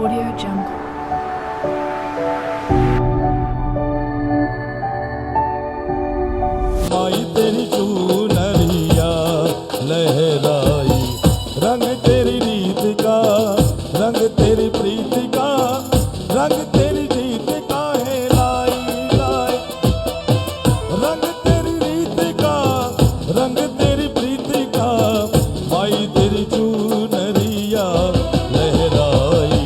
Audio Jungle. माई तेरी चूनरिया लहराई, रंग तेरी रीत का, रंग तेरी प्रीत का, रंग तेरी रीत का है लाई लाई। रंग तेरी रीत का, रंग तेरी प्रीत का, माई तेरी चूनरिया लहराई।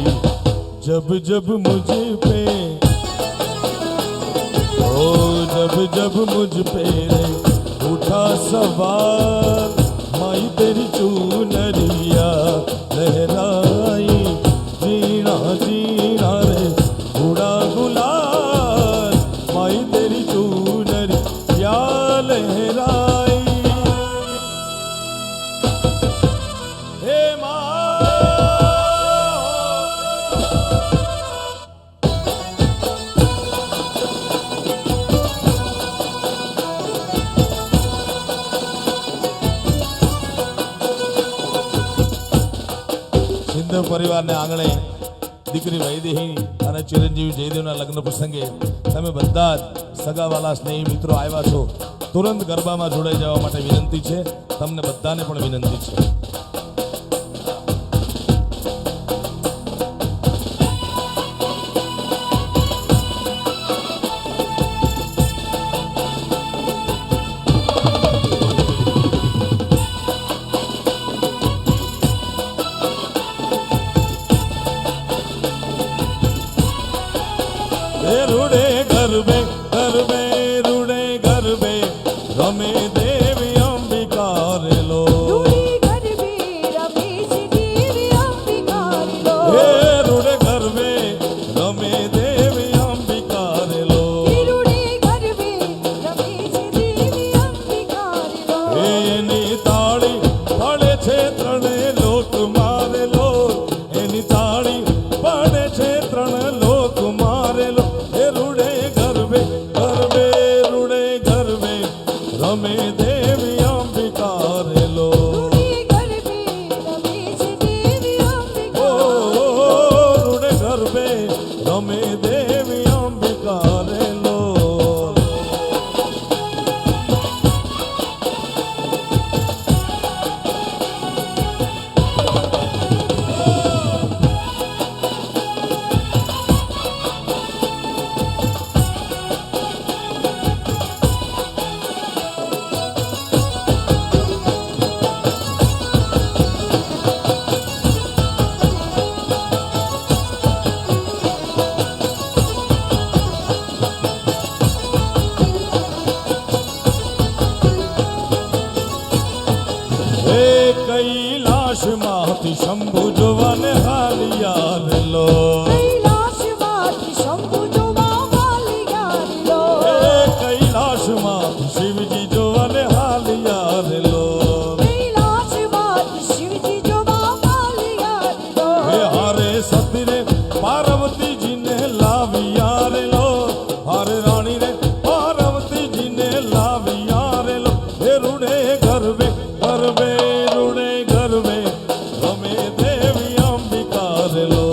जब जब मुझ पे जब जब मुझ पे उठा सवाल, माई तेरी चूनरिया लहराई। जीना जीना रे उड़ा गुलाल, माई तेरी चूनरिया लहराई। हे माँ પરિવારને આંગણે દીકરી વૈદેહી અને ચિરંજીવી જયદેવના લગ્ન પ્રસંગે તમે બધા જ સગાવાલા સ્નેહી મિત્રો આવ્યા છો, તુરંત ગરબામાં જોડાઈ જવા માટે વિનંતી છે. તમને બધાને પણ વિનંતી છે. રૂડે ગરબે ગરબે રૂડે ગરબે રમે દેવી અંબિકા રે લો. હે રૂડે ગરબે રમે દેવી અંબિકા રે લો. એની તાળી પડે છે ત્રણે લોક મારે લો. એની તાળી પડે છે ત્રણ લોક મારે લો. રમે દેવી અંબિકા રે લો. ઓ રૂડે ગરબે રમે દેવી અંબિકા રે લો. કૈલાશ માંથી શંભુ જોવાને હાલિયા રે લો. કૈલાશ માંથી શિવજી જોવાને હાલિયા રે લો. હે હારે સતી રે પાર્વતીજી ને લાવિયા રે લો. હારે રાણી રે પાર્વતીજી ને લાવિયા રે લો. હે રૂડે ગરબે ગરબે રૂડે ગરબે રમે દેવી અંબિકા રે લો.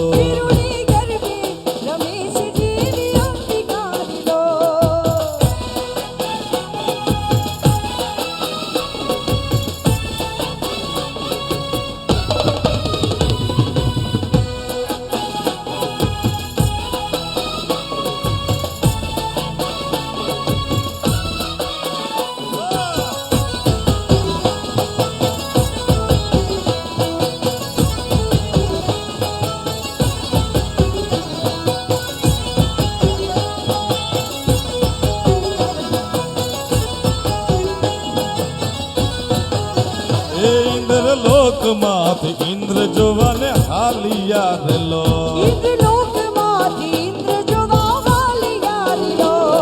ઇન્દ્રલોક માંથી ઇન્દ્ર જોવાને હાલિયા રે લો.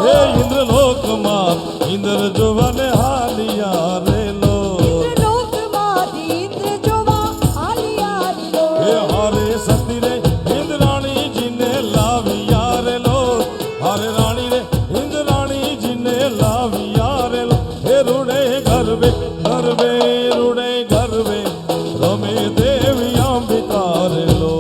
હે ઇન્દ્રલોક માં ઇન્દ્ર જોવાને હાલિયા રે લો. હે હારે સતી રે ઇન્દ્રાણીજી ને લાવિયા રે લો. હારે રાણી રે ઇન્દ્રાણીજી ને લાવિયા રે લો. હે રૂડે ગરબે ગરબે રૂડે ગરબે રમે દેવી અંબિકા રે લો.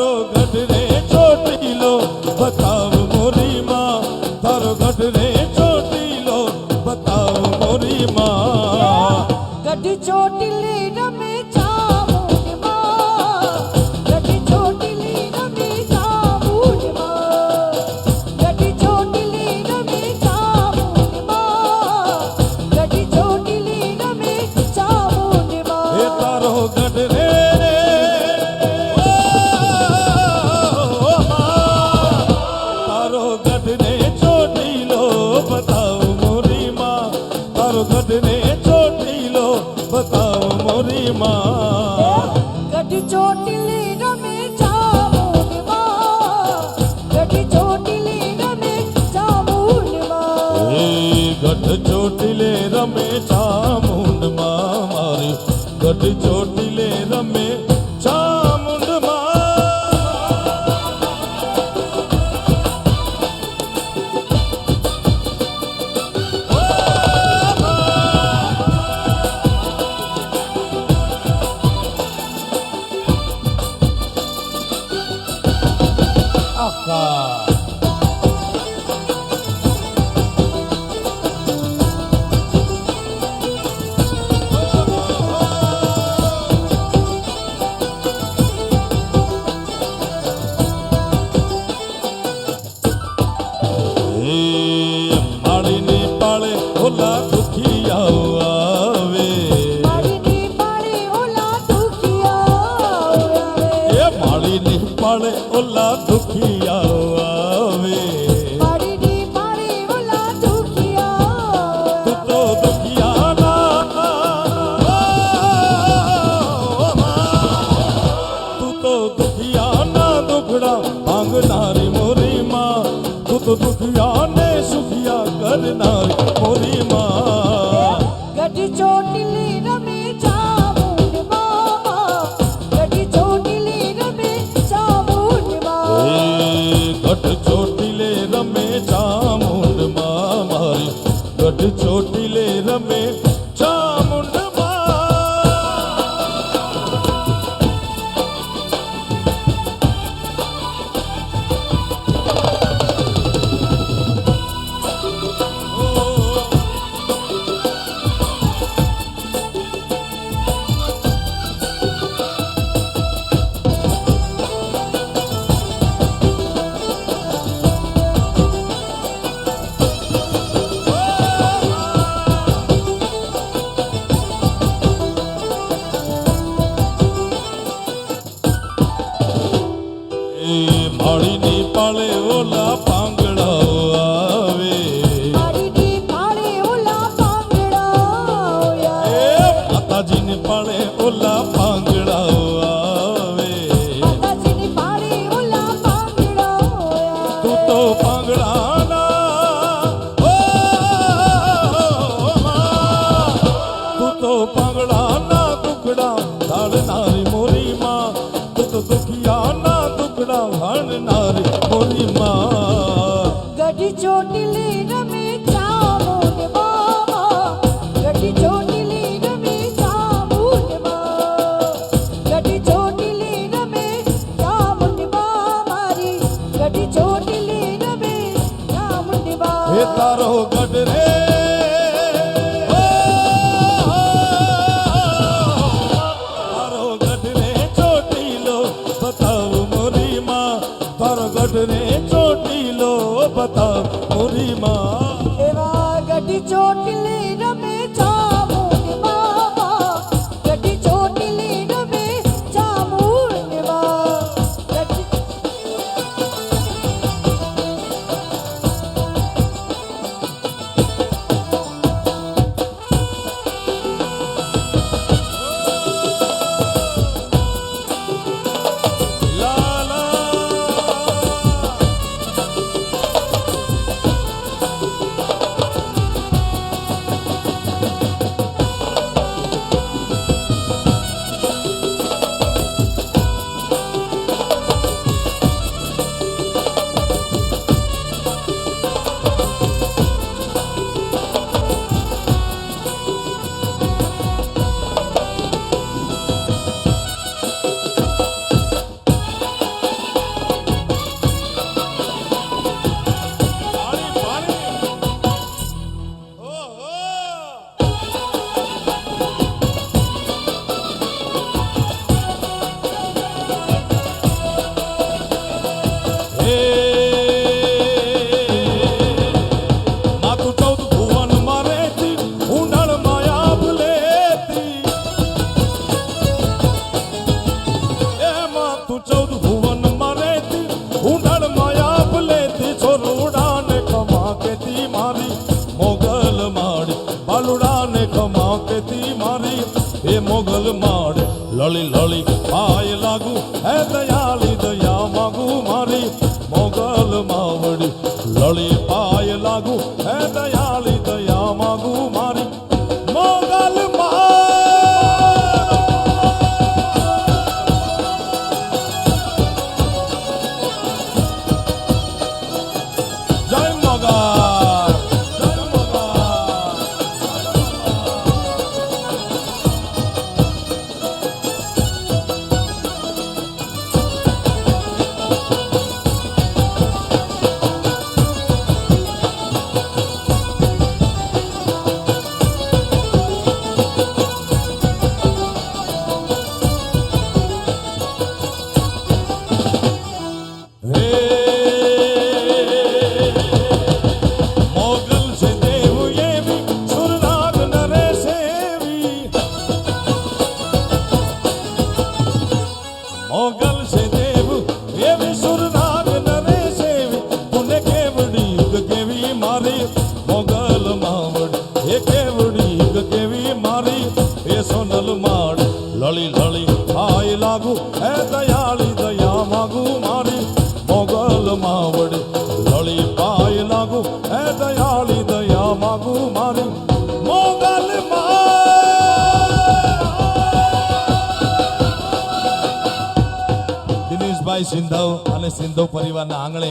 તારો ગઢ રે ચોટીલો બતાવ મોરી માં, તારો ગઢ રે ચોટીલો બતાવ મોરી માં. ગઢ ચોટીલી રમે ચામુંડ માં, ગઢ ચોટીલી રમે ચામુંડ માં, ગઢ ચોટીલી રમે ચામુંડ માં, ગઢ ચોટીલી રમે ચામુંડ માં. એ તારો ગઢ રે તારો ગઢ રે ચોટીલો બતાવ મોરી માં, તારો ગઢ રે ચોટીલો બતાવ મોરી માં. ગઢ ચોટીલી રમે ચામુંડ માં, ગઢ ચોટીલી રમે ચામુંડ માં. એ ગઢ ચોટીલે રમે ચામુંડમાં મારી, ગઢ ચોટીલે રમે ચામુંડમાં. આખા માળીની પાળે ઓલા દુખિયાઓ આવે, માળીની પાળે ઓલા દુખિયા આવે, એ માળીની પાળે ઓલા દુખિયાઓ આવે. માળીની પાળે ઓલા દુખિયા તું તો દુખિયાના તું તો દુખિયાના દુખડા ભાંગનારી મોરી માં, તું તો દુખિયાને સુખિયા કરનારી મોરી માં. ગઢ ચોટીલી રમે ચામુંડ માં, ગઢ ચોટીલી રમે ચામુંડ માં. એ ગઢ ચોટીલે રમે ચામુંડમાં મારી, ગઢ ચોટીલે રમે ચામુંડમાં. માળીની પાળે ઓલા પાંગડાઓ આવે, માળીની પાળે ઓલા પાંગડાઓ આવે, એ માતાજીની પાળે ઓલા પાંગડાઓ આવે. માતાજીની પાળે ઓલા પાંગડાઓ આવે. તું તો પાંગડાના તું તો પાંગડાના દુખડા ઢાળનારી મોરી માં, તું તો દુખિયાના દુખડા ભાળનારી મોરી માં. ગઢ ચોટીલી રમે ચામુંડ માં, ગઢ ચોટીલી રમે ચામુંડ માં, ગઢ ચોટીલી રમે ચામુંડ માં મારી, ગઢ ચોટીલી રમે ચામુંડ માં. હે તારો ગઢ રે તારો ગઢ રે ચોટીલો બતાવ મોરી માં, તારો ગઢ રે ચોટીલો બતાવ મોરી માં. એવા ગઢ ચોટીલી રમે ચામુંડ માં, ગઢ ચોટીલી રમે ચામુંડ માં. લા લા દયાળી દયા માગું મારી મોગલ માવડી લળી પાય લાગુ હે દયાળી દયા માગું મારી મોગલ જય મોગલ જય મોગલ મોગલ છે દેવ એવી સુરનાગ નરે સેવી તુને કેવડી કેવી મારી મોગલ માવડ એ કેવડી કેવી મારી એ સોનલ માડ લળી લળી આય લાગુ હે દયાળી દયા માગુ મારી મોગલ માવડ લળી પાય લાગુ હે દયાળી દયા માગુ મારી મોગલ દિનેશભાઈ સિંધવ અને સિંધવ પરિવારના આંગણે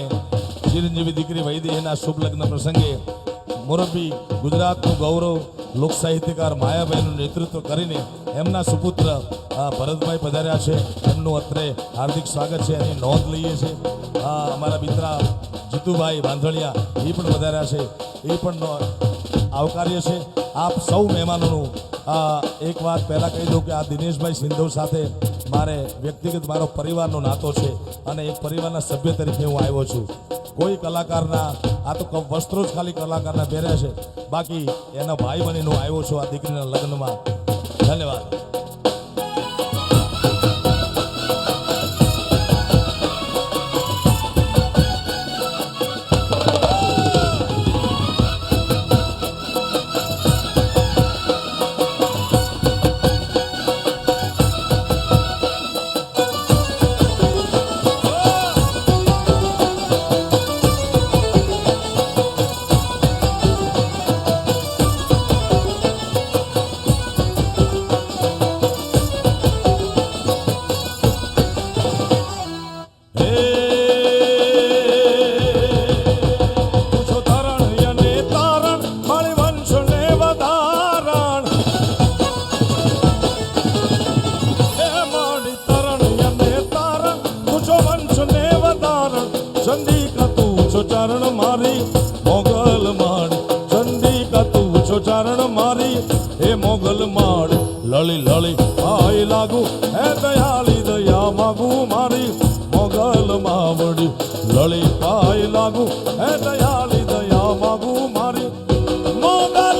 ચિરંજીવી દીકરી વૈદેહીના શુભ લગ્ન પ્રસંગે મોરબી ગુજરાતનું ગૌરવ લોક સાહિત્યકાર માયાભાઈનું નેતૃત્વ કરીને એમના સુપુત્ર ભરતભાઈ પધાર્યા છે. એમનું અત્રે હાર્દિક સ્વાગત છે. એની નોંધ લઈએ છીએ. અમારા મિત્ર જીતુભાઈ વાંધળિયા એ પણ પધાર્યા છે. એ પણ આવકાર્ય છે. આપ સૌ મહેમાનોનું એક વાત પહેલાં કહી દઉં કે આ દિનેશભાઈ સિંધવ સાથે મારે વ્યક્તિગત મારો પરિવારનો નાતો છે અને એક પરિવારના સભ્ય તરીકે હું આવ્યો છું. કોઈ કલાકારના આ તો વસ્ત્રો જ ખાલી કલાકારના પહેર્યા છે, બાકી એના ભાઈ બનીને હું આવ્યો છું આ દીકરીના લગ્નમાં. ધન્યવાદ. ચરણ મારી મોગલ માડ ચંડિકા તું છો ચરણ મારી હે મોગલ માડ લળી લળી આય લાગુ હે દયાળી દયા માગુ મારી મોગલ માવડી લળી પાય લાગુ હે દયાળી દયા માગુ મારી મોગલ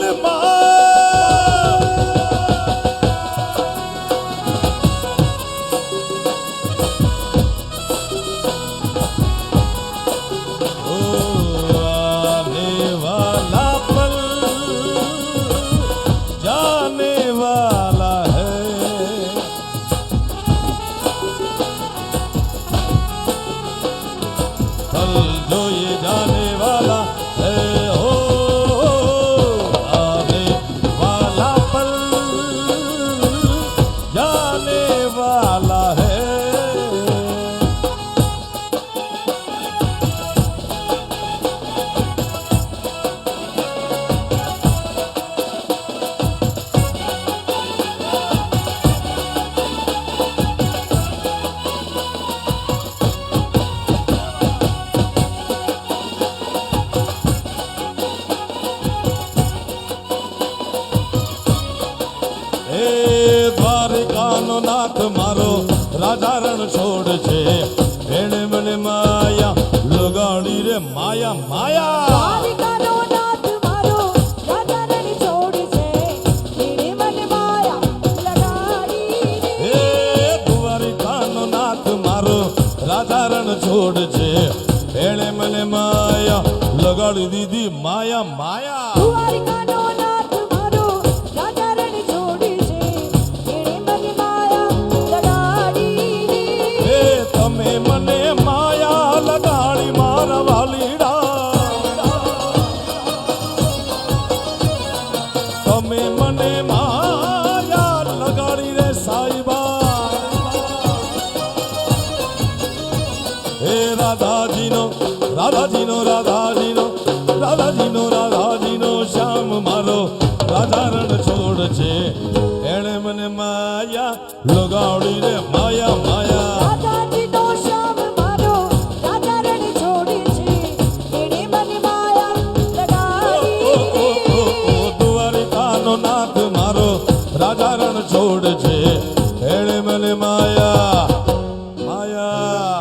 जो ये जाने वाला है हो आने वाला पल जाने वाला है. દ્વારિકાનો નાથ મારો રાજા રણ છોડ છે એને મને માયા લગાડી રે માયા માયા. દ્વારિકાનો નાથ મારો રાજા રણ છોડ છે એને મને માયા લગાડી હે દ્વારિકાનો નાથ મારો રાજા રણ છોડ છે એને મને માયા લગાડી દીધી માયા માયા. દ્વારિકાનો નાથ મારો રાજા રણ છોડ છે એને મને માયા લગાડી હે હે રાધાજીનો રાધાજીનો રાધાજીનો રાધાજીનો રાધાજીનો શ્યામ મારો રાધા રણ છોડ છે એણે મને માયા લગાડી રે માયા માયા રાધાજીનો શ્યામ મારો રાધા રણ છોડી છે એણે મને માયા લગાડી દ્વારિકાનો નાથ મારો રાધા રણ છોડ છે એણે મને માયા માયા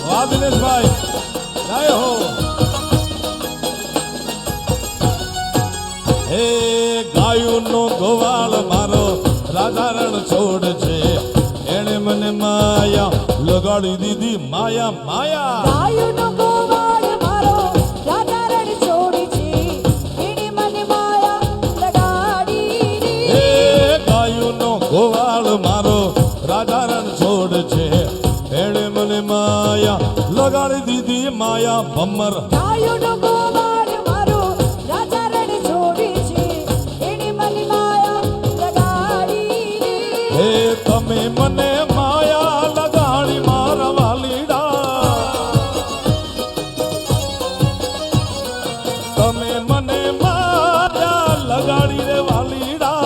વાહ દિનેશભાઈ જય હો હે ગાયુંનો ગોવાળ મારો રાધા રણ છોડ છે એણે મને માયા લગાડી દીધી માયા માયા ગાયુંનો ગોવાળ મારો રાધા રણ છોડી છે એણે મને માયા લગાડી હે ગાયુંનો ગોવાળ મારો રાધા રણ છોડ છે એણે મને માયા લગાડી દીધી માયા ભમર ગાયુંનો ગોવાળ મારો રાધા રણ છોડી છે એણે મને માયા લગાડી હે તમે મને માયા લગાડી મારા વાલીડા તમે મને માયા લગાડી રે વાલીડા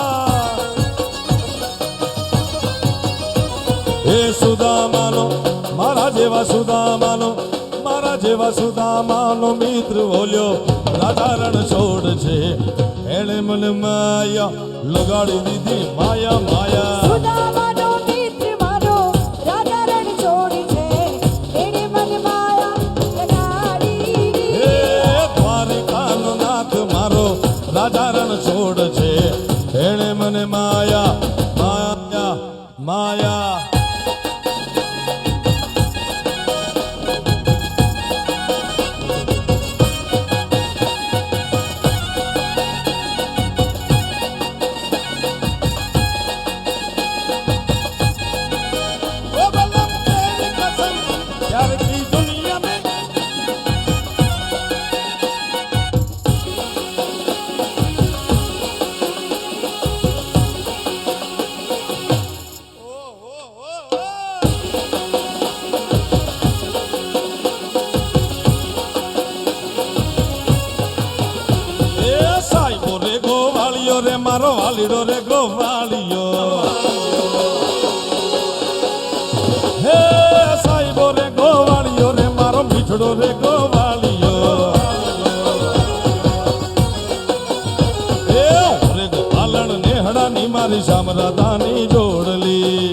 હે સુદામાનો મારા જેવા સુદામાનો મિત્ર બોલ્યો રાધા રણ છોડ છે એણે મને માયા લગાડી દીધી માયા માયા સુદામાનો મિત્ર મારો રાધા રણ છોડી છે એણે મને માયા લગાડી હે દ્વારિકાનો નાથ મારો રાધા રણ છોડ છે એણે મને માયા માયા માયા ओ बलम तेरी कसम प्यार की दुनिया में એ સાઈબો રે ગોવાળિયો રે મારો વાલીડો રે ગોવાળિયો હે સાઈબો રે ગોવાળિયો રે મારો મીઠડો રે ગોવાળિયો એ રે ગોપાલણ નેહડાની મારી શામરાધાની જોડલી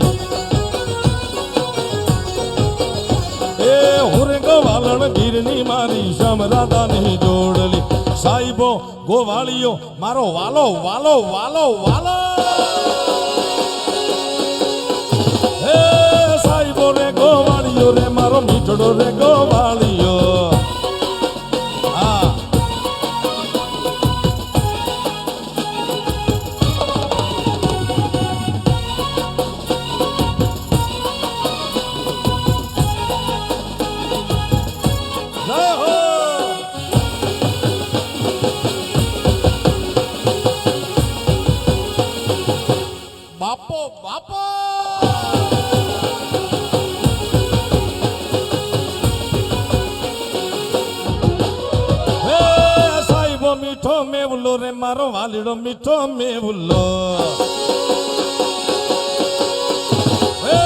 એ હુરે ગોવાલણ ગીરની મારી શામરાધાની જોડલી સાઈબો ગોવાળિયો મારો વાલો વાલો વાલો વાલો હે સાઈબો રે ગોવાળિયો રે મારો મીઠડો રે ગોવાળિયો હા જય હો બાપો બાપો હે સાઈબો મીઠો મેવલો રે મારો વાલીડો મીઠો મેવલો હે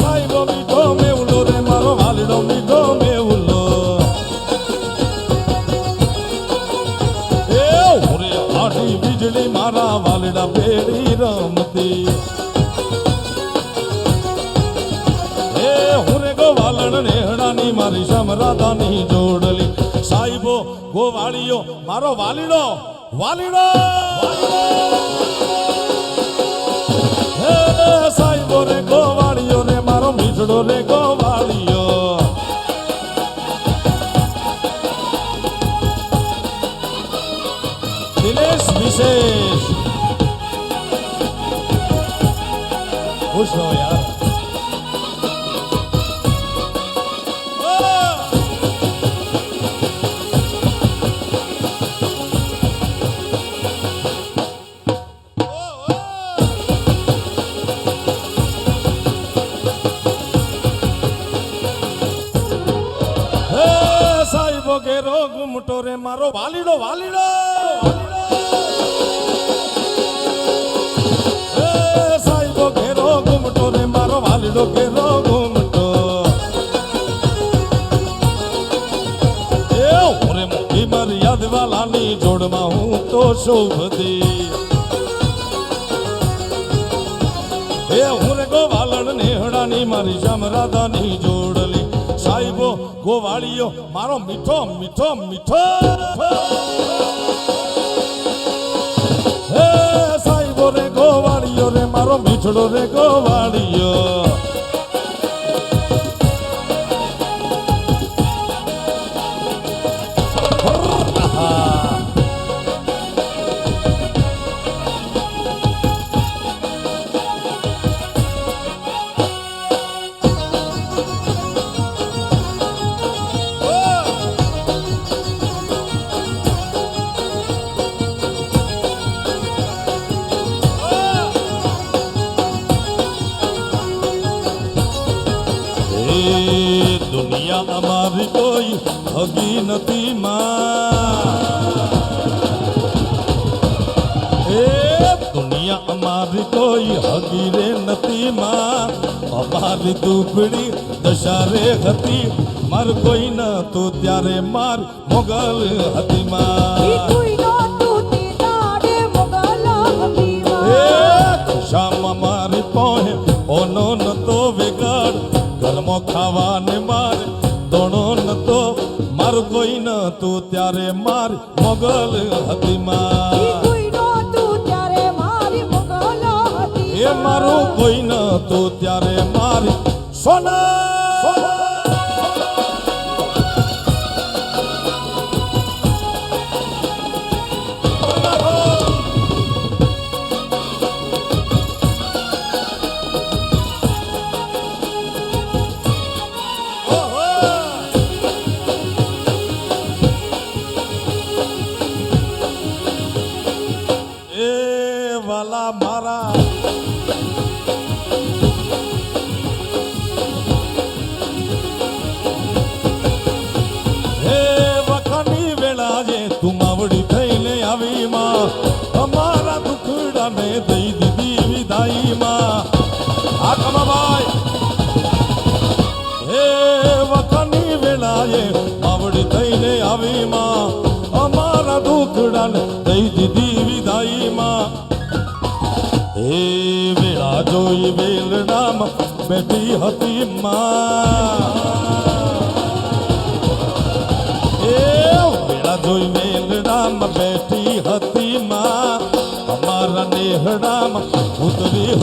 સાઈબો મીઠો મેવલો રે મારો વાલીડો મીઠો મેવલો એ ઓરે આઠી વીજળી મારા વાલીડા ભેડી રમતી એ હુરે ગોવાલણ નેહડાની મારી શામરાધાની જોડલી સાઈબો ગોવાળિયો મારો વાલીડો વાલીડો હે સાઈબો રે ગોવાળિયો રે મારો મીઠડો રે ગોવાળિયો દિનેશ વિશેષ ખુશ રહો યાર સાહેબો ઘેરો ઘૂમટો રે મારો વાલીડો વાલીડો સાહેબો ઘેરો ઘૂમટો રે મારો વાલીડો ઘેરો ઘૂમટો એ ઓરે મોટી મર્યાદ વાલાની જોડમાં હું તો શોભતી એ હું રે ગોવાલણ નેહડાની મારી શામરાદાની જોડલી સાહેબો ગોવાળીઓ મારો મીઠો મીઠો મીઠો હે સાહેબો રે ગોવાળીઓ રે મારો મીઠડો રે ગોવાળીઓ દુનિયા અમારી કોઈ હગી નથી માં એ દુનિયા અમારી કોઈ હગી રે નથી માં અમારી દુબળી દશા રે હતી માર કોઈ ન તો ત્યારે માર મોગલ હતી માં કોઈ નહોતું તે દાડે મોગલ હતી માં એ શામ મારી પોહે ઓનો નતો વેગાડ ગરમો ખાવાને મારે દોણો નતો માર કોઈ નતું ત્યારે માર મોગલ હતી માં કોઈ નહોતું ત્યારે મારી મોગલ હતી એ મારું કોઈ નતું ત્યારે મારી સોના વાલા મારા હે વખાની વેળા જે તું માવડી થઈને આવી માં અમારા દુખડાને દઈ દીધી વિદાઈ માં આ કમાભાઈ હે વખાની વેળા જે માવડી થઈને આવી માં અમારા દુખડાને દઈ દીધી વિદાઈ માં એ વેળા જોઈ વેલડામાં બેઠી હતી માં એ વેળા જોઈ વેલડામાં બેઠી હતી માં અમારા નેહડામાં ઉતરી